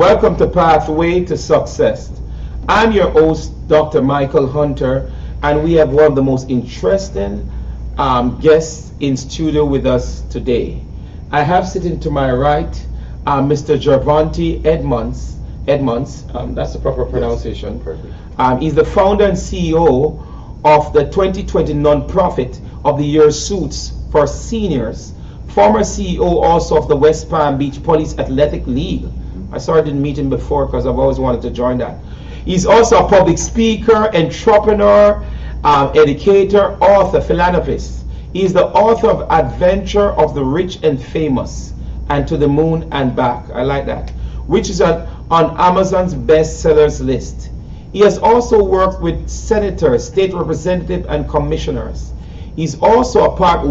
Welcome to Pathway to Success. I'm your host, Dr. Michael Hunter, and we have one of the most interesting guests in studio with us today. I have sitting to my right Mr. Jervonte Edmonds. That's the proper pronunciation. Yes, perfect. He's the founder and CEO of the 2020 nonprofit of the year Suits for Seniors. Former CEO also of the West Palm Beach Police Athletic League. I sorry I didn't meet him before because I've always wanted to join that. He's also a public speaker, entrepreneur, educator, author, philanthropist. He's the author of Adventure of the Rich and Famous and To the Moon and Back. I like that. Which is on Amazon's bestsellers list. He has also worked with senators, state representatives, and commissioners. He's also a part,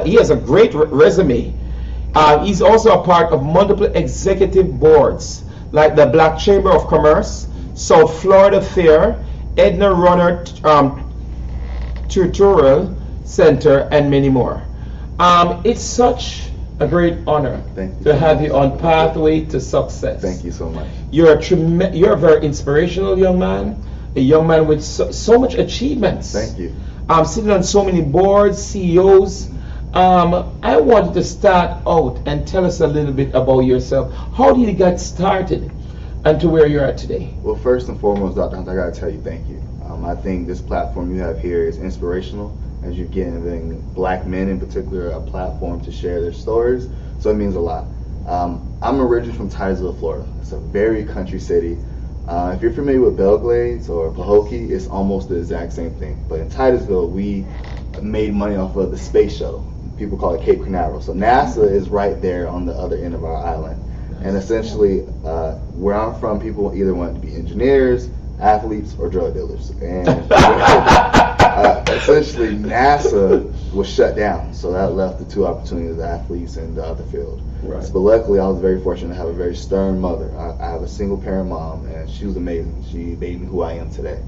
he has a great resume. He's also a part of multiple executive boards, like the Black Chamber of Commerce, South Florida Fair, Edna Runner Tutorial Center, and many more. It's such a great honor to have you on Pathway to Success. Thank you so much. You're a very inspirational young man, a young man with so much achievements. Thank you. Sitting on so many boards, CEOs. I wanted to start out and tell us a little bit about yourself. How did you get started and to where you're at today? Well, first and foremost, Dr. Hunter, I got to tell you thank you. I think this platform you have here is inspirational, as you're giving black men in particular a platform to share their stories, so it means a lot. I'm originally from Titusville, Florida. It's a very country city. If you're familiar with Belgrade or Pahokee, it's almost the exact same thing. But in Titusville, we made money off of the space shuttle. People call it Cape Canaveral. So NASA is right there on the other end of our island. And essentially, where I'm from, people either want to be engineers, athletes, or drug dealers. And essentially, NASA was shut down. So that left the two opportunities, athletes and the other field. Right. But luckily, I was very fortunate to have a very stern mother. I have a single parent mom, and she was amazing. She made me who I am today.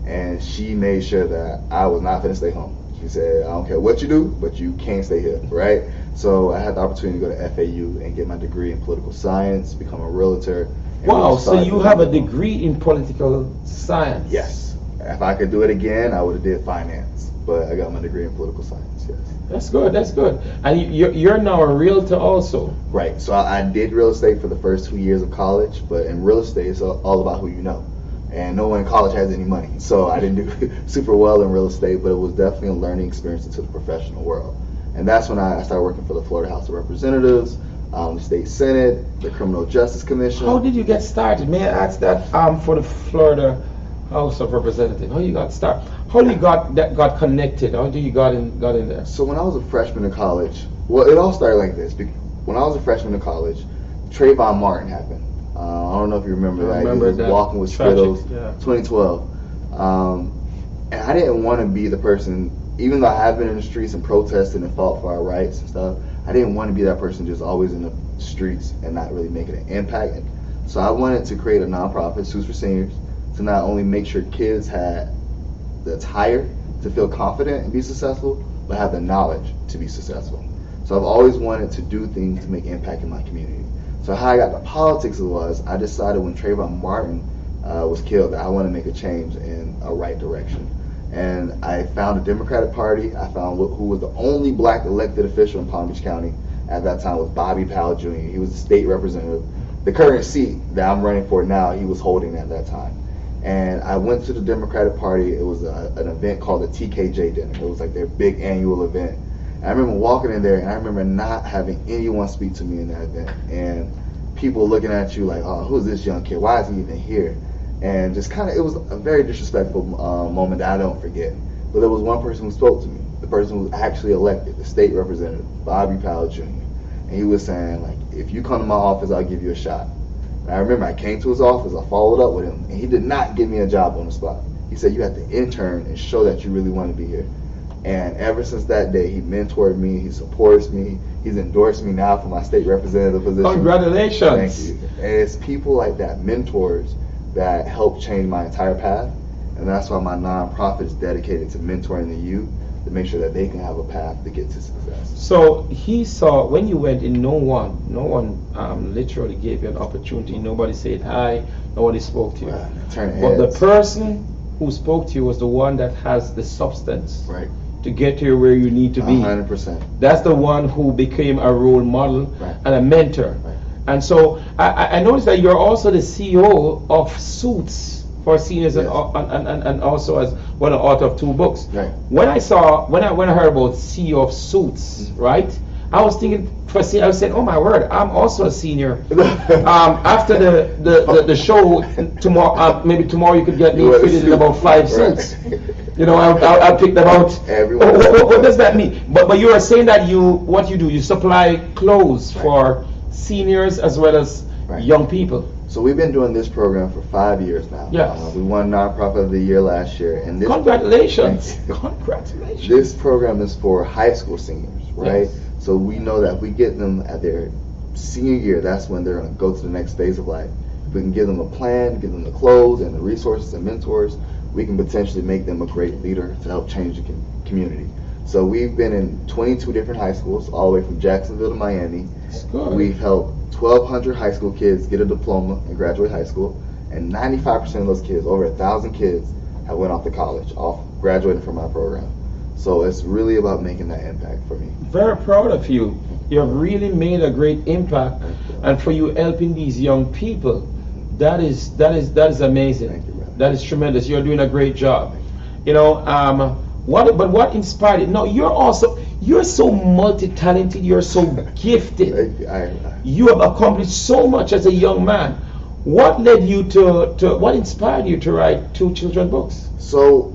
And she made sure that I was not going to stay home. She said, I don't care what you do, but you can't stay here, right? So I had the opportunity to go to FAU and get my degree in political science, become a realtor. Wow, so you have a degree in political science? Yes. If I could do it again, I would have did finance, but I got my degree in political science, yes. That's good, that's good. And you're now a realtor also? Right, so I did real estate for the first 2 years of college, but in real estate, it's all about who you know. And no one in college has any money, so I didn't do super well in real estate, but it was definitely a learning experience into the professional world. And that's when I started working for the Florida House of Representatives, the State Senate, the Criminal Justice Commission. How did you get started? May I ask that for the Florida House of Representatives? How you got started? How you got connected? How did you got in there? So when I was a freshman in college, well, it all started like this. When I was a freshman in college, Trayvon Martin happened. I don't know if you remember that. He was walking with Skittles, 2012. And I didn't want to be the person, even though I have been in the streets and protested and fought for our rights and stuff, I didn't want to be that person just always in the streets and not really making an impact. So I wanted to create a nonprofit, Suits for Seniors, to not only make sure kids had the attire to feel confident and be successful, but have the knowledge to be successful. So I've always wanted to do things to make impact in my community. So how I got to politics was, I decided when Trayvon Martin was killed that I want to make a change in a right direction. And I found the Democratic Party. I found who was the only black elected official in Palm Beach County at that time was Bobby Powell Jr. He was the state representative. The current seat that I'm running for now, he was holding at that time. And I went to the Democratic Party. It was an event called the TKJ Dinner. It was like their big annual event. And I remember walking in there, and I remember not having anyone speak to me in that event. And people looking at you like, oh, who's this young kid? Why is he even here? And just kind of, it was a very disrespectful moment that I don't forget. But there was one person who spoke to me, the person who was actually elected, the state representative, Bobby Powell Jr. And he was saying, like, if you come to my office, I'll give you a shot. And I remember I came to his office, I followed up with him, and he did not give me a job on the spot. He said, you have to intern and show that you really want to be here. And ever since that day, he mentored me, he supports me, he's endorsed me now for my state representative position. Congratulations. Thank you. And it's people like that, mentors, that help change my entire path. And that's why my nonprofit is dedicated to mentoring the youth to make sure that they can have a path to get to success. So he saw, when you went in, no one literally gave you an opportunity. Nobody said hi, nobody spoke to you. Right. But the person who spoke to you was the one that has the substance. Right. To get to where you need to be. 100%. That's the one who became a role model and a mentor. Right. And so I noticed that you're also the CEO of Suits for Seniors, and also as one of the author of 2 books. Right. When I heard about CEO of Suits, right, I was thinking for senior, I was saying, oh my word, I'm also a senior. After the show tomorrow, maybe tomorrow you could get me fitted in about 5 suits. You know, I'll pick them out. What does that mean? But you are saying that what you do, you supply clothes for seniors as well as young people. So we've been doing this program for 5 years now. Yes. We won Nonprofit of the Year last year. And this Congratulations. Congratulations. This program is for high school seniors, right? Yes. So we know that if we get them at their senior year, that's when they're going to go to the next phase of life. If we can give them a plan, give them the clothes and the resources and mentors, we can potentially make them a great leader to help change the community. So we've been in 22 different high schools, all the way from Jacksonville to Miami. We've helped 1,200 high school kids get a diploma and graduate high school, and 95% of those kids, over 1,000 kids, have went off to college, graduating from our program. So it's really about making that impact for me. Very proud of you. You have really made a great impact, and for you helping these young people, that is amazing. Thank you, brother. That is tremendous. You're doing a great job. You know, what inspired it? No, you're so multi-talented. You're so gifted. You have accomplished so much as a young man. What led you what inspired you to write 2 children's books? So,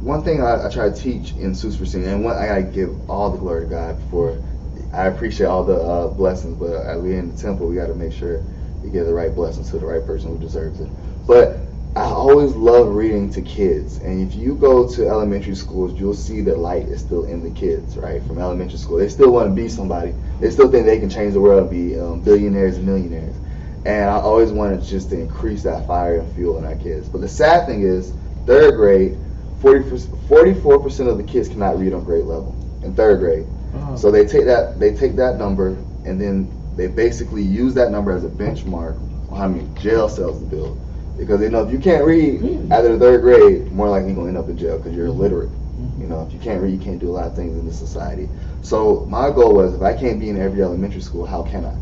one thing I try to teach in Suits for Seniors, and I gotta give all the glory to God for. I appreciate all the blessings, but as we're in the temple, we gotta make sure we give the right blessings to the right person who deserves it. But I always love reading to kids, and if you go to elementary schools, you'll see that light is still in the kids, right? From elementary school, they still want to be somebody. They still think they can change the world and be billionaires and millionaires. And I always wanted just to increase that fire and fuel in our kids. But the sad thing is, 3rd grade, 44% of the kids cannot read on grade level in 3rd grade. Uh-huh. So they take that number, and then they basically use that number as a benchmark on how many jail cells to build. Because they know if you can't read after the 3rd grade, more likely you're going to end up in jail because you're illiterate. You know, if you can't read, you can't do a lot of things in this society. So my goal was, if I can't be in every elementary school, how can I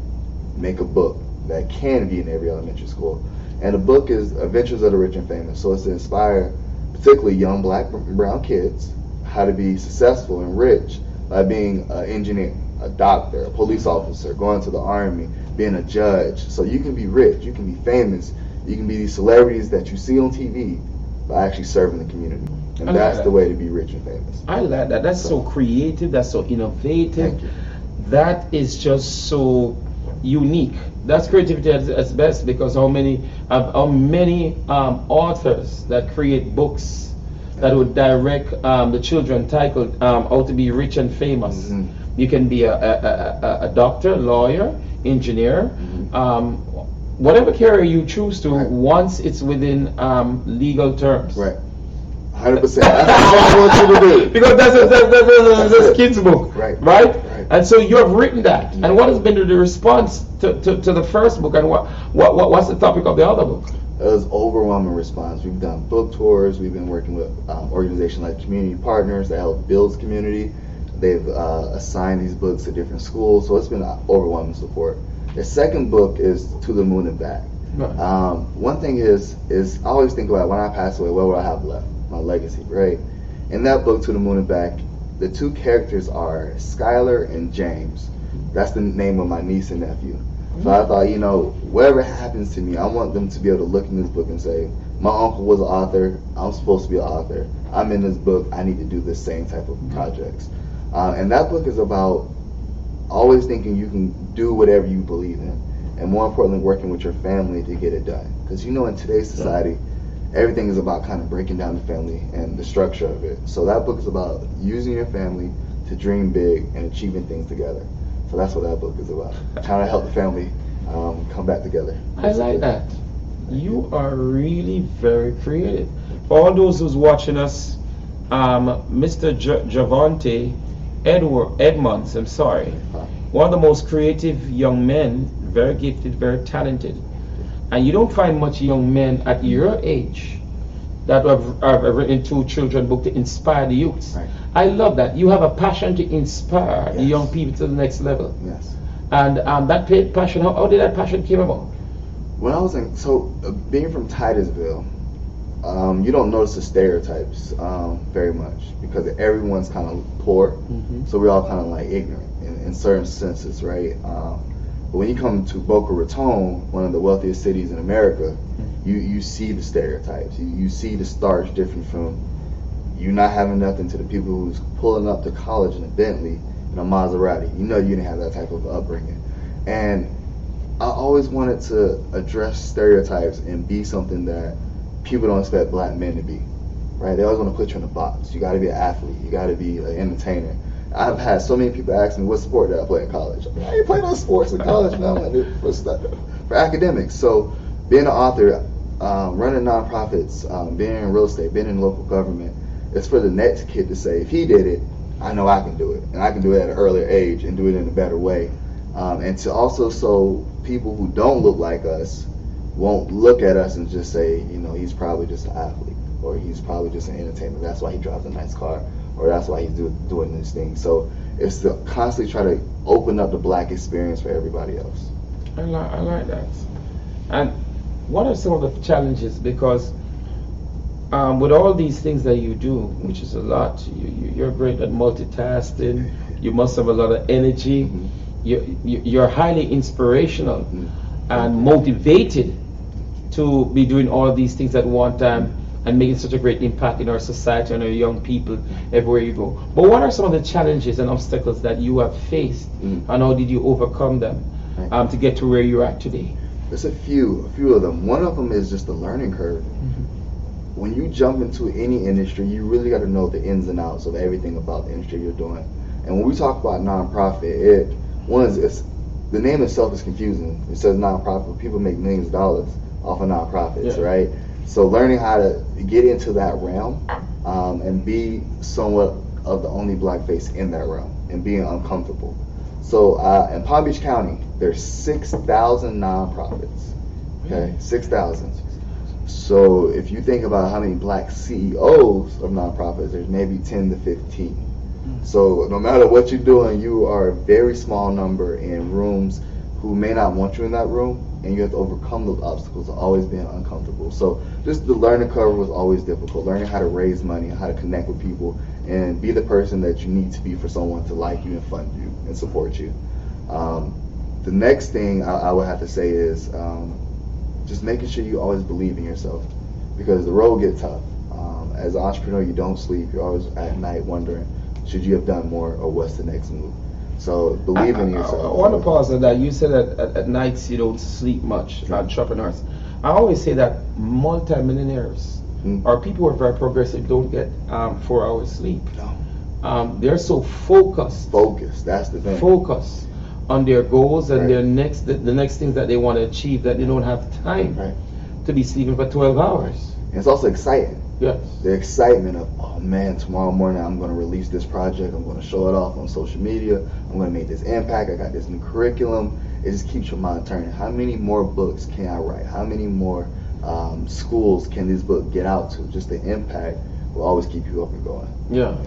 make a book that can be in every elementary school? And the book is Adventures of the Rich and Famous. So it's to inspire particularly young black and brown kids how to be successful and rich by being an engineer, a doctor, a police officer, going to the army, being a judge. So you can be rich, you can be famous, you can be these celebrities that you see on TV by actually serving the community. And that's the way to be rich and famous. I like that. That's so creative. That's so innovative. Thank you. That is just so unique. That's creativity at its best, because how many authors that create books that would direct the children titled How to Be Rich and Famous. Mm-hmm. You can be a doctor, lawyer, engineer, whatever career you choose to, once it's within legal terms. Right. 100%. That's what I want you to do. Because that's a kid's book, right? And so you have written that. Mm-hmm. And what has been the response to the first book, and what's the topic of the other book? It was overwhelming response. We've done book tours. We've been working with organizations like Community Partners that help build community. They've assigned these books to different schools, so it's been overwhelming support. The second book is To the Moon and Back. Right. One thing is I always think about, when I pass away, what will I have left? My legacy, right? In that book, To the Moon and Back, the 2 characters are Skylar and James. That's the name of my niece and nephew. So I thought, whatever happens to me, I want them to be able to look in this book and say, my uncle was an author, I'm supposed to be an author, I'm in this book, I need to do this same type of projects. And that book is about always thinking you can do whatever you believe in, and more importantly, working with your family to get it done. Because in today's society, everything is about kind of breaking down the family and the structure of it. So that book is about using your family to dream big and achieving things together. So that's what that book is about. Trying to help the family come back together. I like that. You are really very creative. For all those who's watching us, Mr. Jervonte Edmonds, I'm sorry, one of the most creative young men, very gifted, very talented. And you don't find much young men at your age that have written 2 children books to inspire the youths. Right. I love that. You have a passion to inspire the Yes. young people to the next level. Yes. And that passion, how did that passion came about? When I was being from Titusville, you don't notice the stereotypes very much because everyone's kind of poor, so we're all kind of like ignorant in certain senses, right? But when you come to Boca Raton, one of the wealthiest cities in America, you see the stereotypes. You see the starch different from you not having nothing to the people who's pulling up to college in a Bentley and a Maserati. You know you didn't have that type of upbringing. And I always wanted to address stereotypes and be something that people don't expect black men to be, right? They always want to put you in a box. You got to be an athlete. You got to be an entertainer. I've had so many people ask me what sport did I play in college. I ain't played no sports in college, man. I went for academics. So being an author, running nonprofits, being in real estate, being in local government, it's for the next kid to say, if he did it, I know I can do it. And I can do it at an earlier age and do it in a better way. And to also so people who don't look like us won't look at us and just say, you know, he's probably just an athlete or he's probably just an entertainer. That's why he drives a nice car or that's why he's doing this thing. So it's to constantly try to open up the black experience for everybody else. I like that. And what are some of the challenges? Because with all these things that you do, which is a lot, you're great at multitasking, you must have a lot of energy, you're highly inspirational and motivated to be doing all these things at one time and making such a great impact in our society and our young people everywhere you go. But what are some of the challenges and obstacles that you have faced and how did you overcome them to get to where you're at today? There's a few of them. One of them is just the learning curve. When you jump into any industry, you really got to know the ins and outs of everything about the industry you're doing. And when we talk about nonprofit, the name itself is confusing. It says nonprofit, but people make millions of dollars off of nonprofits, right? So learning how to get into that realm and be somewhat of the only black face in that realm and being uncomfortable. So in Palm Beach County, there's 6,000 nonprofits, okay, 6,000. So if you think about how many black CEOs of nonprofits, there's maybe 10 to 15. So no matter what you're doing, you are a very small number in rooms who may not want you in that room, and you have to overcome those obstacles of always being uncomfortable. So just the learning curve was always difficult, learning how to raise money, how to connect with people, and be the person that you need to be for someone to like you and fund you and support you. The next thing I would have to say is just making sure you always believe in yourself, because the road gets tough. As an entrepreneur, you don't sleep. You're always at night wondering, should you have done more or what's the next move? So believe in yourself. I want to pause on that. You said that at nights you don't sleep much, entrepreneurs. I always say that multimillionaires or people who are very progressive don't get 4 hours sleep. No. They're so focused. That's the thing. Focus on their goals and their the next things that they want to achieve that they don't have time to be sleeping for 12 hours. And it's also exciting. Yes. The excitement of, oh man, tomorrow morning I'm going to release this project. I'm going to show it off on social media. I'm going to make this impact. I got this new curriculum. It just keeps your mind turning. How many more books can I write? How many more schools can this book get out to? Just the impact will always keep you up and going. Yeah,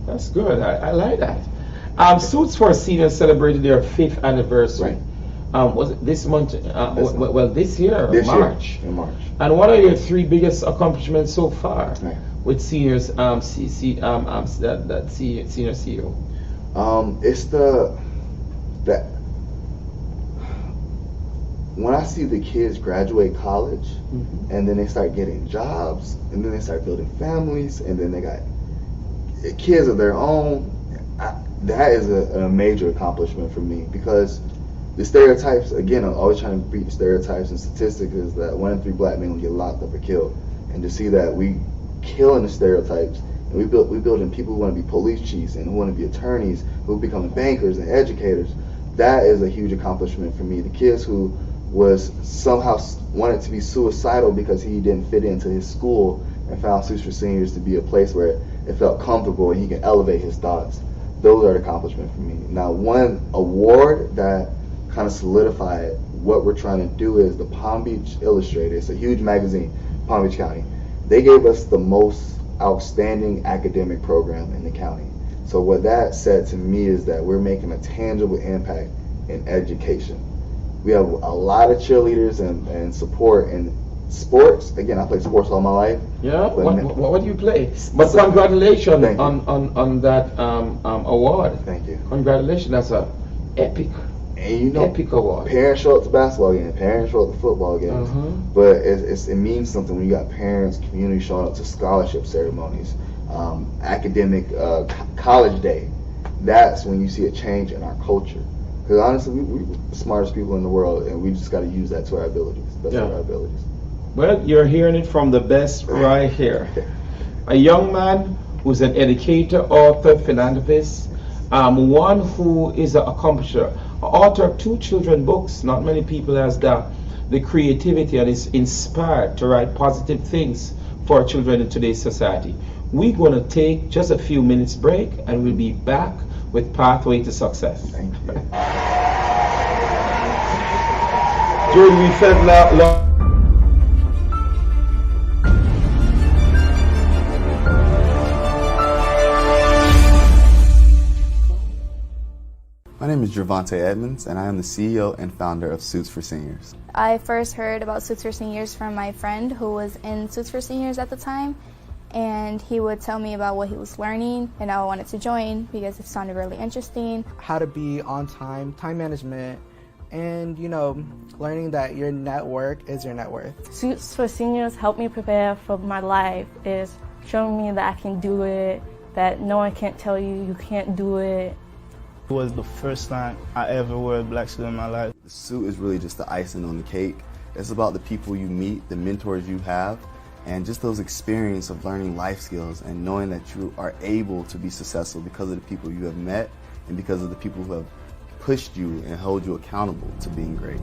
that's good. I like that. Suits for Seniors celebrated their 5th anniversary. Was it this month? This year, March. In March. And what are your 3 biggest accomplishments so far with seniors? Senior CEO. It's that when I see the kids graduate college and then they start getting jobs and then they start building families and then they got kids of their own. That is a major accomplishment for me, because the stereotypes, again, I'm always trying to beat stereotypes, and statistics is that 1 in 3 black men will get locked up or killed. And to see that we killing the stereotypes, and we building people who want to be police chiefs and who want to be attorneys, who are becoming bankers and educators, that is a huge accomplishment for me. The kids who was somehow wanted to be suicidal because he didn't fit into his school and found Suits for Seniors to be a place where it felt comfortable, and he can elevate his thoughts. Those are the accomplishments for me. Now, one award that kind of solidified what we're trying to do is the Palm Beach Illustrated. It's a huge magazine, Palm Beach County. They gave us the most outstanding academic program in the county. So what that said to me is that we're making a tangible impact in education. We have a lot of cheerleaders and support in sports. Again, I played sports all my life. Yeah. What do you play? But congratulations on that award. Thank you. Congratulations. That's a epic. And you know, epic award. Parents show up to basketball games, parents show up to football games, but it means something when you got parents, community showing up to scholarship ceremonies, academic college day. That's when you see a change in our culture. Because honestly, we're the smartest people in the world, and we just got to use that to our abilities. That's our abilities. Well, you're hearing it from the best right here. A young man who's an educator, author, philanthropist, one who is an accomplisher, author of 2 children's books. Not many people has the creativity and is inspired to write positive things for children in today's society. We're going to take just a few minutes break, and we'll be back with Pathway to Success. Thank you. Jordan, we said My name is Jervonte Edmonds, and I am the CEO and founder of Suits for Seniors. I first heard about Suits for Seniors from my friend who was in Suits for Seniors at the time, and he would tell me about what he was learning, and I wanted to join because it sounded really interesting. How to be on time, time management, and learning that your network is your net worth. Suits for Seniors helped me prepare for my life. It's showing me that I can do it, that no one can't tell you can't do it. It was the first time I ever wore a black suit in my life. The suit is really just the icing on the cake. It's about the people you meet, the mentors you have, and just those experiences of learning life skills and knowing that you are able to be successful because of the people you have met and because of the people who have pushed you and held you accountable to being great.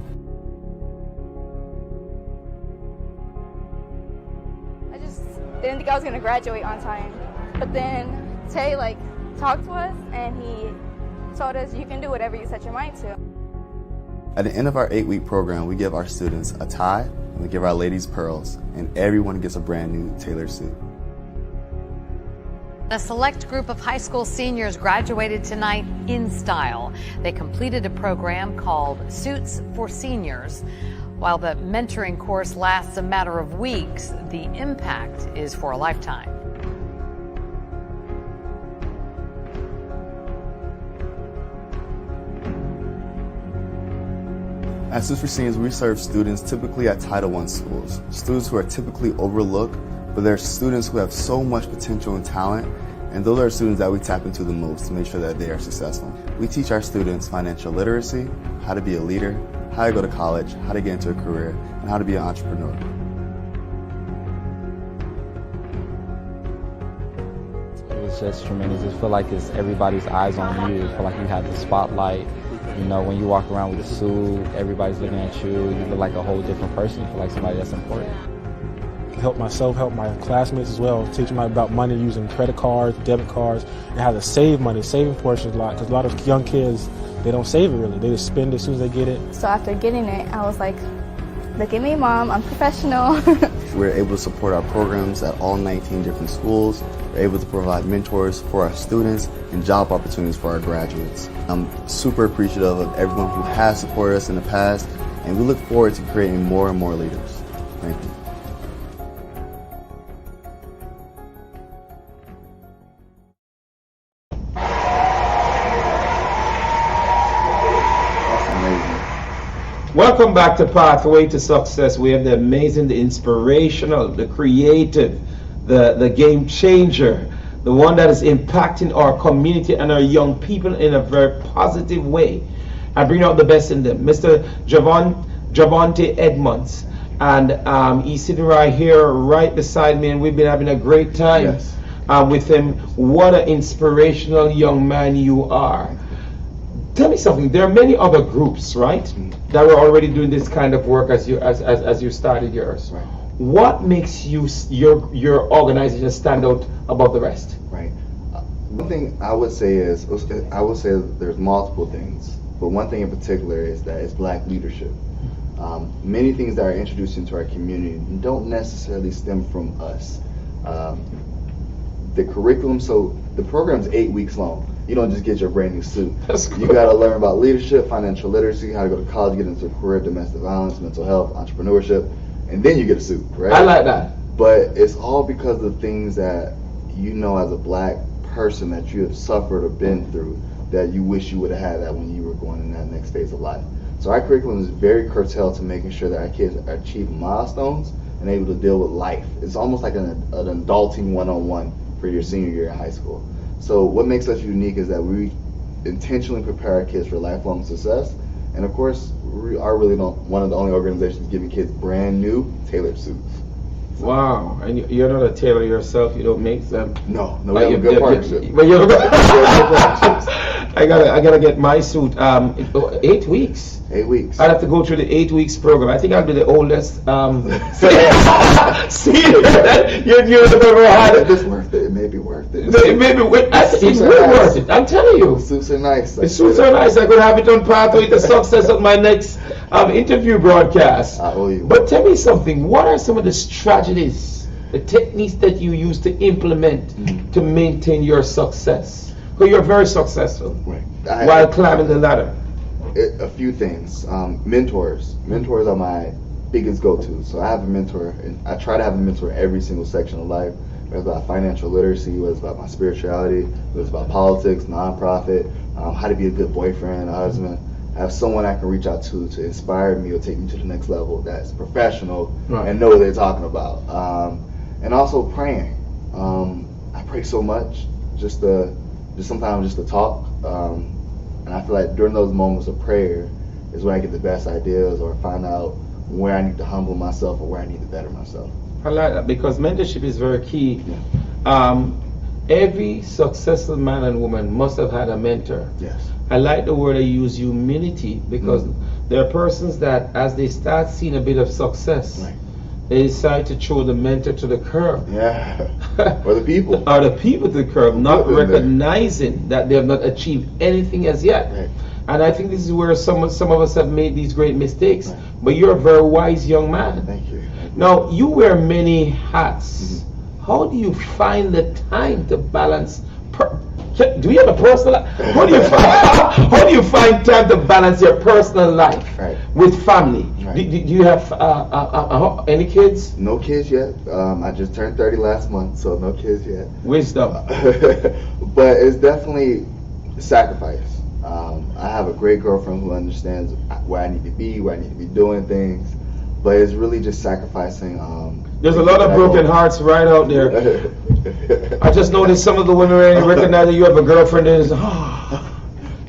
I just didn't think I was going to graduate on time. But then Tay talked to us, and he told us you can do whatever you set your mind to. At the end of our 8-week program, we give our students a tie, and we give our ladies pearls, and everyone gets a brand new tailored suit. A select group of high school seniors graduated tonight in style. They completed a program called Suits for Seniors. While the mentoring course lasts a matter of weeks, the impact is for a lifetime. At Suits for Seniors, we serve students typically at Title I schools, students who are typically overlooked, but they're students who have so much potential and talent, and those are the students that we tap into the most to make sure that they are successful. We teach our students financial literacy, how to be a leader, how to go to college, how to get into a career, and how to be an entrepreneur. It was just tremendous. It felt like it's everybody's eyes on you. It felt like you had the spotlight. When you walk around with a suit, everybody's looking at you. You look like a whole different person. You feel like somebody that's important. Help myself, help my classmates as well. Teach them about money using credit cards, debit cards, and how to save money. Saving portions a lot, because a lot of young kids, they don't save it really. They just spend it as soon as they get it. So after getting it, I was like, look at me, Mom, I'm professional. We're able to support our programs at all 19 different schools. We're able to provide mentors for our students and job opportunities for our graduates. I'm super appreciative of everyone who has supported us in the past, and we look forward to creating more and more leaders. Thank you. Welcome back to Pathway to Success. We have the amazing, the inspirational, the creative, the game changer, the one that is impacting our community and our young people in a very positive way and bring out the best in them. Mr. Jervonte Edmonds. And he's sitting right here, right beside me, and we've been having a great time with him. What an inspirational young man you are. Tell me something. There are many other groups, right, that were already doing this kind of work as you started yours. Right. what makes your organization stand out above the rest? Right. One thing I would say is, there's multiple things, but one thing in particular is that it's black leadership. Many things that are introduced into our community don't necessarily stem from us. The curriculum, so the program's 8 weeks long. You don't just get your brand new suit. That's cool. You got to learn about leadership, financial literacy, how to go to college, get into a career, domestic violence, mental health, entrepreneurship, and then you get a suit, right? I like that. But it's all because of things that you know as a black person that you have suffered or been through that you wish you would have had that when you were going in that next phase of life. So our curriculum is very curtailed to making sure that our kids are achieving milestones and able to deal with life. It's almost like an adulting one-on-one for your senior year in high school. So what makes us unique is that we intentionally prepare our kids for lifelong success. And of course, we are really one of the only organizations giving kids brand new tailored suits. Wow, and you're not a tailor yourself. You don't make them. No, we have a good partnership. But you're I gotta get my suit. 8 weeks. 8 weeks. I'd have to go through the 8 weeks program. I think I'll be the oldest senior you've ever had. It's worth it. It may be worth it. It may be worth it. It's worth it. I'm telling you. The suits are nice. The suits are nice. I could have it on pathway to success of my next interview broadcast. I owe you. But tell me something. What are some of the strategies, the techniques that you use to implement to maintain your success? Because you're very successful while climbing the ladder. A few things. Mentors are my biggest go-to. So I have a mentor, and I try to have a mentor in every single section of life. Whether it's about financial literacy, whether it's about my spirituality, whether it's about politics, nonprofit, how to be a good boyfriend, a husband. I have someone I can reach out to inspire me or take me to the next level that's professional and know what they're talking about. And also praying. I pray so much, just sometimes to talk. And I feel like during those moments of prayer is when I get the best ideas or find out where I need to humble myself or where I need to better myself. I like that because mentorship is very key. Every successful man and woman must have had a mentor. Yes. I like the word I use, humility, because there are persons that as they start seeing a bit of success, they decide to throw the mentor to the curb. Yeah. Or the people. Or the people to the curb, not recognizing that they have not achieved anything as yet. Right. And I think this is where some of us have made these great mistakes. Right. But you're a very wise young man. Thank you. Now, you wear many hats. How do you find the time to balance? Do you have a personal life? How do you find time to balance your personal life with family? Right. Do you have any kids? No kids yet. I just turned 30 last month, so no kids yet. Wisdom. But it's definitely sacrifice. I have a great girlfriend who understands where I need to be, where I need to be doing things. But it's really just sacrificing. There's a lot of broken hearts right out there. I just noticed some of the women already recognize that you have a girlfriend and it's,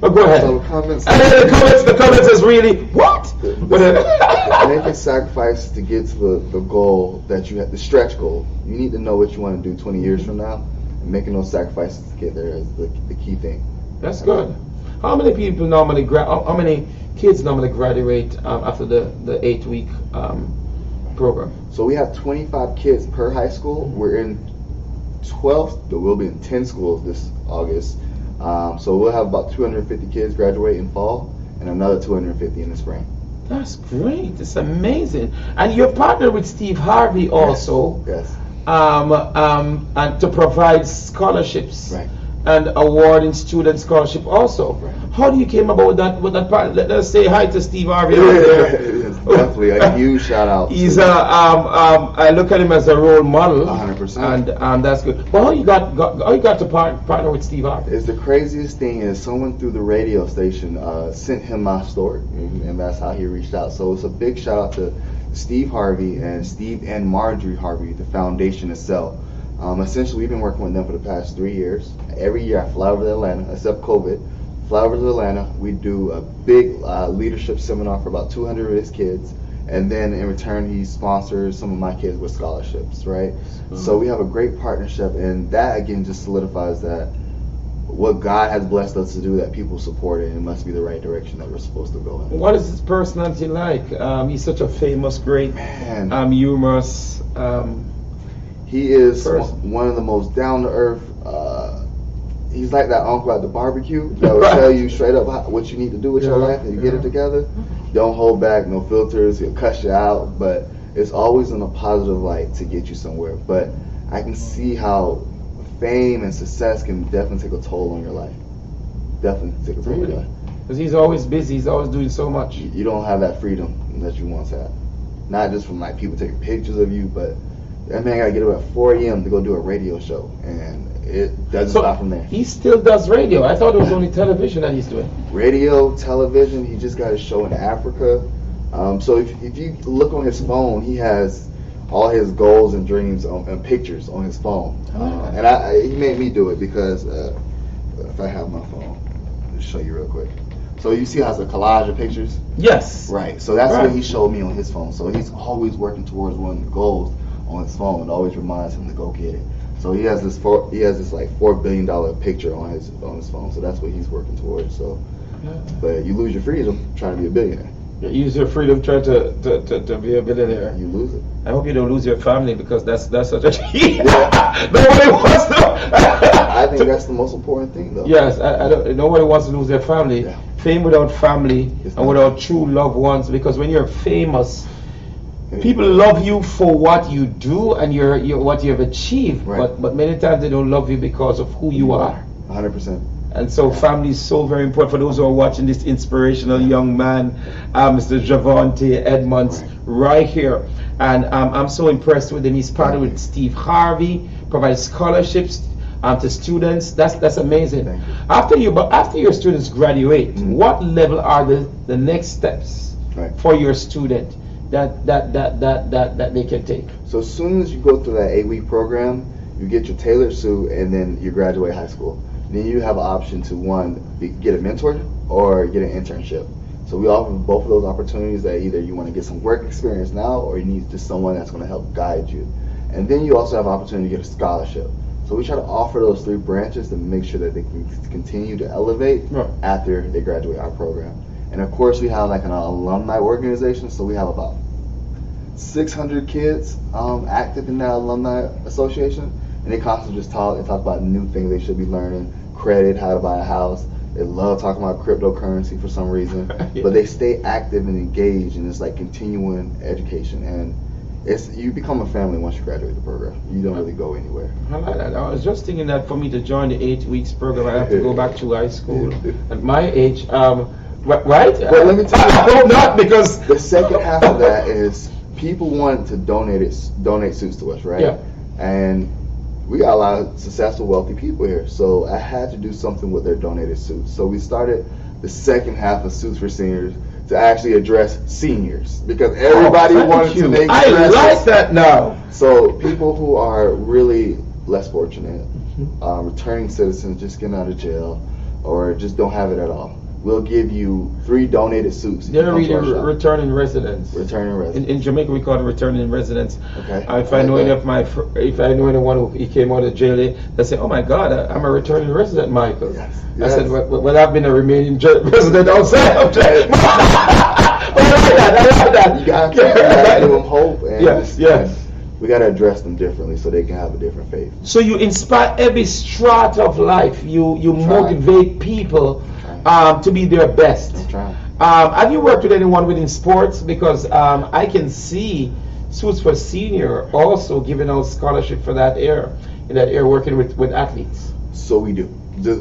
but go ahead. So comments, and then the comments is really, what? Making sacrifices to get to the goal that you have, the stretch goal. You need to know what you want to do 20 years from now, and making those sacrifices to get there is the key thing. That's good. How many people normally how many kids normally graduate after the 8-week program? So we have 25 kids per high school. We're in 12, but we'll be in 10 schools this August. So we'll have about 250 kids graduate in fall and another 250 in the spring. That's great. It's amazing. And you're partnered with Steve Harvey also. Yes. And to provide scholarships. Right. And awarding student scholarship also. Right. How do you came about with that part? Let's say hi to Steve Harvey out there. Definitely a huge shout out. He's I look at him as a role model. 100%. And that's good. But how you got to partner with Steve Harvey? It's the craziest thing is someone through the radio station sent him my story, and that's how he reached out. So it's a big shout out to Steve Harvey and Steve and Marjorie Harvey, the foundation itself. Essentially, we've been working with them for the past 3 years. Every year, I fly over to Atlanta, except COVID. Fly over to Atlanta. We do a big leadership seminar for about 200 of his kids, and then in return, he sponsors some of my kids with scholarships. Right. So we have a great partnership, and that again just solidifies that what God has blessed us to do, that people support it, and it must be the right direction that we're supposed to go in. What is his personality like? He's such a famous, great, Man. humorous. He is one of the most down to earth. He's like that uncle at the barbecue that will tell you straight up what you need to do with your life, and you get it together. Don't hold back, no filters. He'll cuss you out, but it's always in a positive light to get you somewhere. But I can see how fame and success can definitely take a toll on your life. Definitely take a toll on your life. Because he's always busy. He's always doing so much. You don't have that freedom that you once had. Not just from like people taking pictures of you, but that man got to get up at 4 a.m. to go do a radio show, and it doesn't stop from there. He still does radio. I thought it was only television that he's doing. Radio, television. He just got a show in Africa. So if you look on his phone, he has all his goals and dreams and pictures on his phone. And he made me do it because if I have my phone, I'll show you real quick. So you see how it's a collage of pictures? Yes. Right. So that's what he showed me on his phone. So he's always working towards one of the goals on his phone. It always reminds him to go get it. So he has this like $4 billion picture on his phone. So that's what he's working towards. So, but you lose your freedom trying to be a billionaire. You use your freedom trying to be a billionaire. You lose it. I hope you don't lose your family, because that's such a nobody wants to. I think that's the most important thing, though. Yes, nobody wants to lose their family. Yeah. Fame without family and without true loved ones, because when you're famous, people love you for what you do and what you have achieved, but many times they don't love you because of who you are. 100%. And so family is so very important for those who are watching this inspirational young man, Mr. Jervonte Edmonds, right here. And I'm so impressed with him. He's partnered with Steve Harvey, provides scholarships to students. That's amazing. After your students graduate, what level are the next steps for your student that they can take? So as soon as you go through that 8-week program, you get your tailored suit, and then you graduate high school. Then you have an option to get a mentor or get an internship. So we offer both of those opportunities, that either you want to get some work experience now, or you need just someone that's going to help guide you. And then you also have an opportunity to get a scholarship. So we try to offer those 3 branches to make sure that they can continue to elevate after they graduate our program. And of course we have like an alumni organization, so we have about 600 kids active in that alumni association, and they constantly just talk about new things they should be learning, credit, how to buy a house. They love talking about cryptocurrency for some reason, but they stay active and engaged, and it's like continuing education. And you become a family once you graduate the program. You don't really go anywhere. I like that. I was just thinking that for me to join the 8 weeks program, I have to go back to high school. At my age, right? Well, let me tell you. I hope not, because the second half of that is people want to donate suits to us, right? Yeah. And we got a lot of successful, wealthy people here, so I had to do something with their donated suits. So we started the second half of Suits for Seniors to actually address seniors, because everybody wanted to make dresses. I like that now. So people who are really less fortunate, returning citizens just getting out of jail, or just don't have it at all, we'll give you 3 donated suits. They're really returning residents. Returning residents. In Jamaica, we call it returning residents. Okay. If I know anyone who came out of jail, they say, "Oh my God, I'm a returning resident, Michael." Yes. I said, "Well, I've been a remaining resident outside of jail." I like that. You got to give them hope, and yes. We got to address them differently so they can have a different faith. So you inspire every strata of life. You motivate people to be their best. Have you worked with anyone within sports? Because I can see Suits for Senior also giving out scholarship for that area, working with athletes. So we do,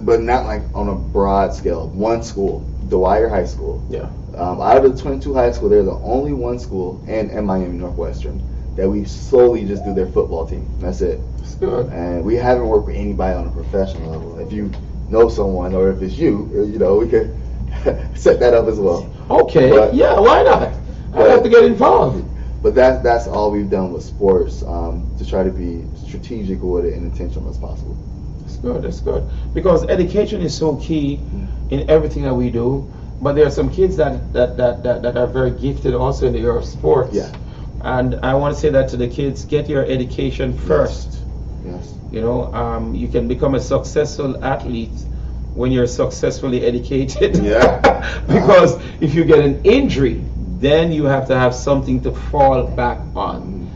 but not like on a broad scale. One school, Dwyer High School. Yeah. Out of the 22 high school, they're the only one school, and Miami Northwestern, that we solely just do their football team. That's it. That's good. And we haven't worked with anybody on a professional level. If you know someone, or if it's you, we could set that up as well. Okay. But, yeah, why not? I have to get involved. But that's all we've done with sports, to try to be strategic with it and intentional as possible. That's good. Because education is so key in everything that we do. But there are some kids that are very gifted also in the area of sports. Yeah. And I want to say that to the kids: get your education first. Yes. You can become a successful athlete when you're successfully educated. Yeah. Because if you get an injury, then you have to have something to fall back on.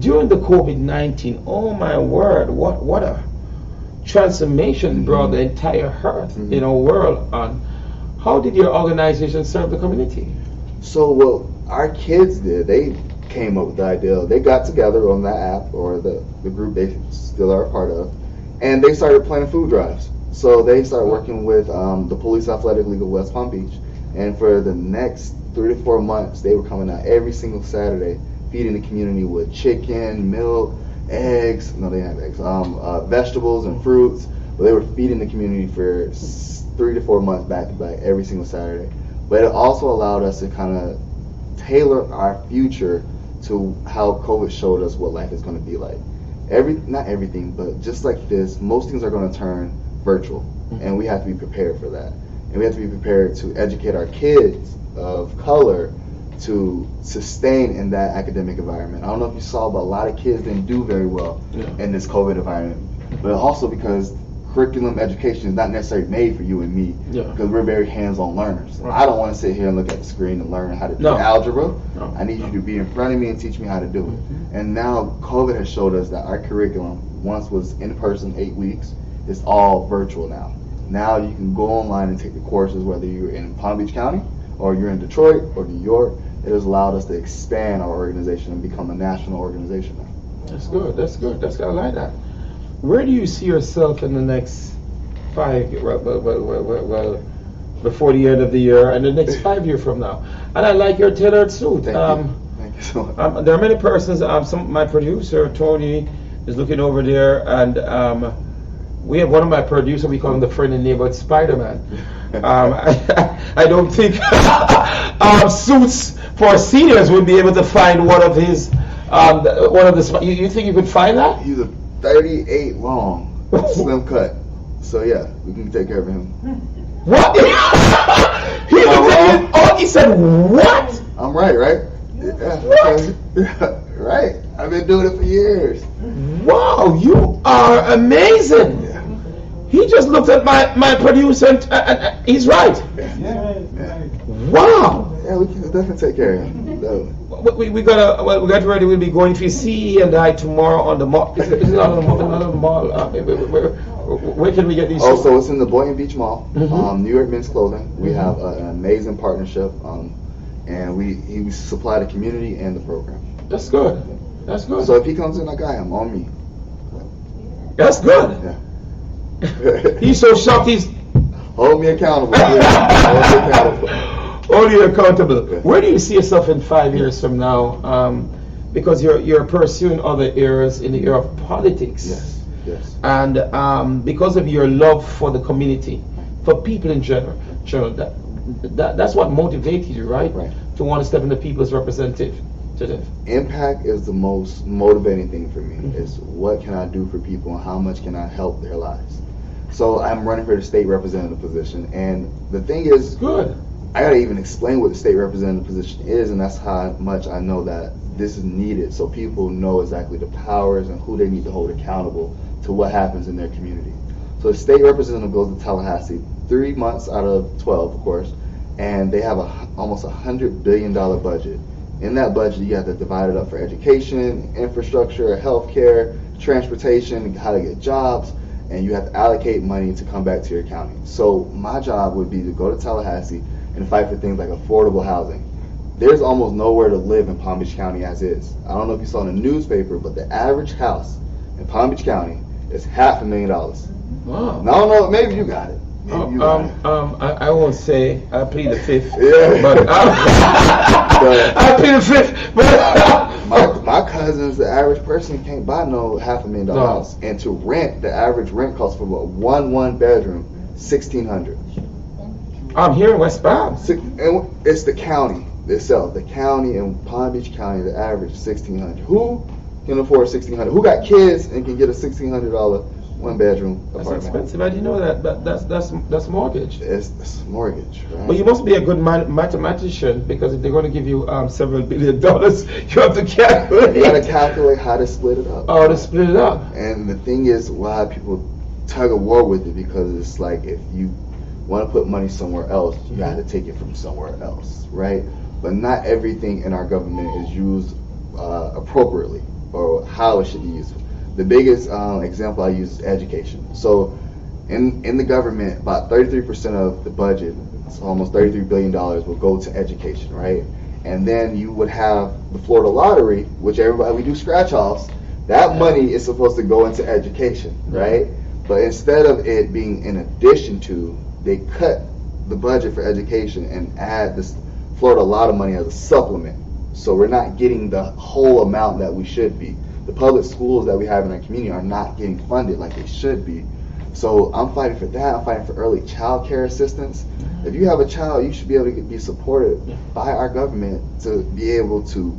During the COVID-19, oh my word, what a transformation brought the entire earth, world on. How did your organization serve the community? So what our kids did, they came up with the idea. They got together on that app, or the group they still are a part of, and they started planning food drives. So they started working with the Police Athletic League of West Palm Beach, and for the next 3 to 4 months, they were coming out every single Saturday, feeding the community with chicken, milk, eggs. No, they didn't have eggs. Vegetables and fruits. But they were feeding the community for 3 to 4 months back to back every single Saturday. But it also allowed us to kind of tailor our future to how COVID showed us what life is going to be like. Not everything, but just like this, most things are going to turn virtual, and we have to be prepared for that. And we have to be prepared to educate our kids of color to sustain in that academic environment. I don't know if you saw, but a lot of kids didn't do very well in this COVID environment. But also because curriculum education is not necessarily made for you and me, because we're very hands-on learners. I don't want to sit here and look at the screen and learn how to do algebra. I need you to be in front of me and teach me how to do it. And now COVID has showed us that our curriculum once was in person 8 weeks. It's all virtual now. Now you can go online and take the courses, whether you're in Palm Beach County or you're in Detroit or New York. It has allowed us to expand our organization and become a national organization now. That's good. That's good. I like that. Where do you see yourself in the next 5 years? Well, before the end of the year and the next 5 years from now. And I like your tailored suit. Thank you so much. There are many persons. My producer Tony is looking over there, and we have one of my producers. We call him the friend and neighborhood Spider-Man. I don't think suits for seniors would be able to find one of his. You think you could find that? He's a 38 long, slim cut. So yeah, we can take care of him. What? He said what? I'm right? Yeah. What? Right. I've been doing it for years. Wow, you are amazing. Yeah. He just looked at my producer and he's right. Yeah. Wow. Yeah, we can definitely take care of him. No. We got ready. We'll be going to see and I tomorrow on the mall. Is it not on the mall? Where can we get these? Oh, so it's in the Boynton Beach Mall, New York Men's Clothing. We have an amazing partnership, and we supply the community and the program. That's good. That's good. So if he comes in, I got him on me. That's good. Yeah. He's so shocked. He's hold me accountable. Hold me accountable. Hold you accountable. Yeah. Where do you see yourself in 5 years from now? Because you're pursuing other areas in the area of politics. Yes. And because of your love for the community, for people in general, that's what motivated you, right? To want to step into people's representative. Impact is the most motivating thing for me. Is what can I do for people and how much can I help their lives? So I'm running for the state representative position, and the thing is, good. I gotta even explain what the state representative position is, and that's how much I know that this is needed, so people know exactly the powers and who they need to hold accountable to what happens in their community. So the state representative goes to Tallahassee 3 months out of 12, of course, and they have almost $100 billion budget. In that budget, you have to divide it up for education, infrastructure, healthcare, transportation, how to get jobs, and you have to allocate money to come back to your county. So my job would be to go to Tallahassee and fight for things like affordable housing. There's almost nowhere to live in Palm Beach County as is. I don't know if you saw in the newspaper, but the average house in Palm Beach County is $500,000. Wow. Now, I don't know, maybe you got it. I won't say I plead the fifth. Yeah. But I plead the fifth. But my cousins, the average person can't buy no $500,000 house, and to rent, the average rent costs for a one bedroom $1,600. I'm here in West Palm. And it's the county itself. The county in Palm Beach County, the average $1,600. Who can afford $1,600? Who got kids and can get a $1,600 one-bedroom apartment? That's expensive. I didn't know that. That's mortgage. It's mortgage, right? Well, you must be a good mathematician, because if they're going to give you several $1 billion, you have to calculate. You got to calculate how to split it up. Oh, to split it up. And the thing is, why people tug of war with it, because it's like if you want to put money somewhere else, you got to take it from somewhere else, right? But not everything in our government is used appropriately or how it should be used. The biggest example I use is education. So in the government, about 33% of the budget, so almost $33 billion, will go to education, right? And then you would have the Florida lottery, which we do scratch-offs. That money is supposed to go into education, right? But instead of it being in addition to, they cut the budget for education and add this Florida lottery money as a supplement. So we're not getting the whole amount that we should be. The public schools that we have in our community are not getting funded like they should be. So I'm fighting for that. I'm fighting for early child care assistance. If you have a child, you should be able to be supported by our government to be able to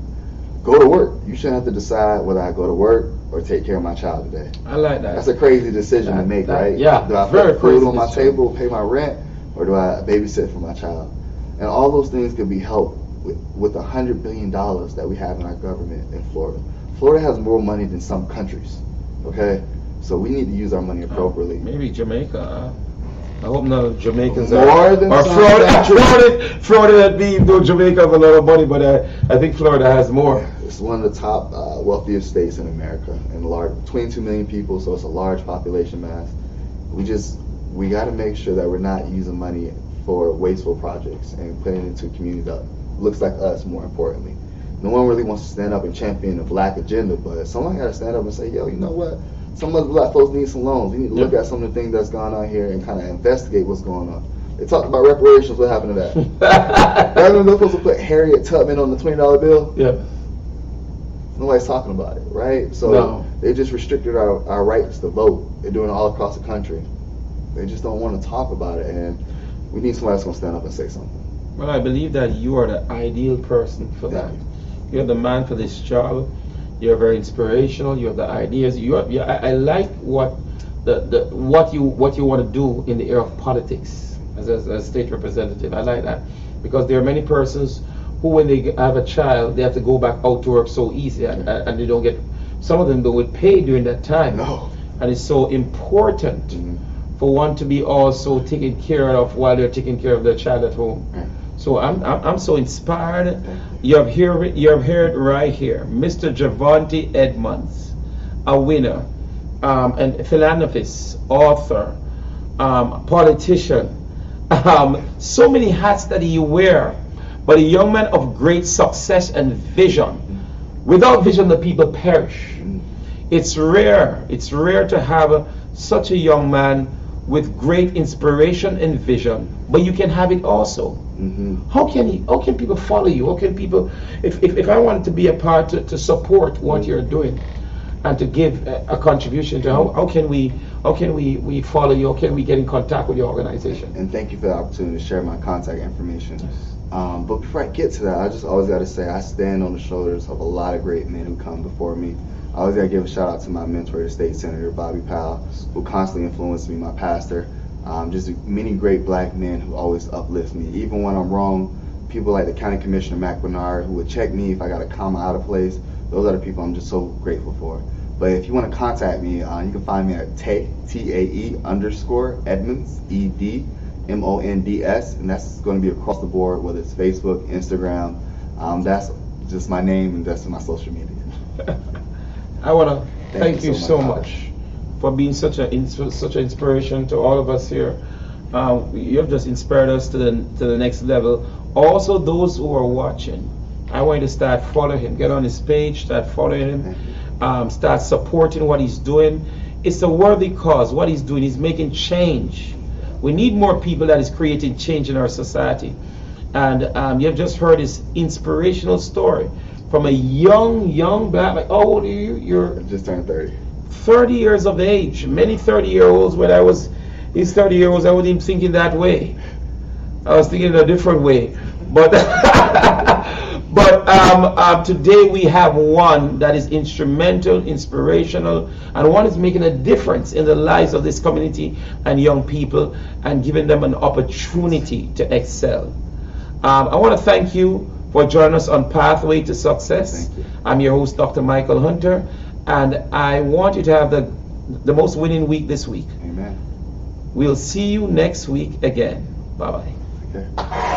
go to work. You shouldn't have to decide whether I go to work or take care of my child today. I like that. That's a crazy decision to make, right? Yeah. Do I put food on my table, pay my rent, or do I babysit for my child? And all those things can be helped with $100 billion that we have in our government in Florida. Florida has more money than some countries, okay? So we need to use our money appropriately. Maybe Jamaica. I hope none of Jamaicans more than or Florida that be though Jamaica have a lot of money, but I think Florida has more. It's one of the top wealthiest states in America, and 22 million people, so it's a large population mass. We got to make sure that we're not using money for wasteful projects and putting it into a community that looks like us, more importantly. No one really wants to stand up and champion the black agenda, but someone got to stand up and say, yo, you know what? Some of the black folks need some loans. We need to look at some of the things that's going on here and kind of investigate what's going on. They talked about reparations. What happened to that? Rather than they're supposed to put Harriet Tubman on the $20 bill, nobody's talking about it, right? So they just restricted our rights to vote. They're doing it all across the country. They just don't want to talk about it, and we need somebody that's going to stand up and say something. Well, I believe that you are the ideal person for that. You're the man for this job. You're very inspirational. You have the ideas. I like what you want to do in the area of politics as a state representative. I like that because there are many persons who, when they have a child, they have to go back out to work so easy, and they don't get. Some of them don't get paid during that time. No. And it's so important for one to be also taken care of while they're taking care of their child at home. So I'm so inspired. You have heard right here, Mr. Jervonte Edmonds, a winner, and philanthropist, author, politician, so many hats that he wear, but a young man of great success and vision. Without vision, the people perish. It's rare to have such a young man with great inspiration and vision, but you can have it also. How can people follow you? How can people, if I wanted to be a part to support what you're doing and to give a contribution to how can we follow you? How can we get in contact with your organization? And thank you for the opportunity to share my contact information. But before I get to that, I just always got to say I stand on the shoulders of a lot of great men who come before me. I always got to give a shout out to my mentor, the state senator, Bobby Powell, who constantly influenced me, my pastor. Just many great black men who always uplift me. Even when I'm wrong, people like the County Commissioner, Mac Bernard, who would check me if I got a comma out of place. Those are the people I'm just so grateful for. But if you want to contact me, you can find me at TAE_Edmonds, EDMONDS, and that's going to be across the board, whether it's Facebook, Instagram. That's just my name, and that's my social media. I want to thank you so much for being such an inspiration to all of us here. You have just inspired us to the next level. Also, those who are watching, I want you to start following him. Get on his page, start following him, start supporting what he's doing. It's a worthy cause. What he's doing, he's making change. We need more people that is creating change in our society. And you have just heard his inspirational story from a young black. Like, how old are you? You're just turned 30. 30 years of age. Many 30-year-olds, when I was these 30-year-olds, I wasn't even thinking that way. I was thinking in a different way. But today we have one that is instrumental, inspirational, and one is making a difference in the lives of this community and young people and giving them an opportunity to excel. I want to thank you for joining us on Pathway to Success. I'm your host, Dr. Michael Hunter, and I want you to have the most winning week this week. Amen. Amen. We'll see you next week again. Bye-bye. Okay.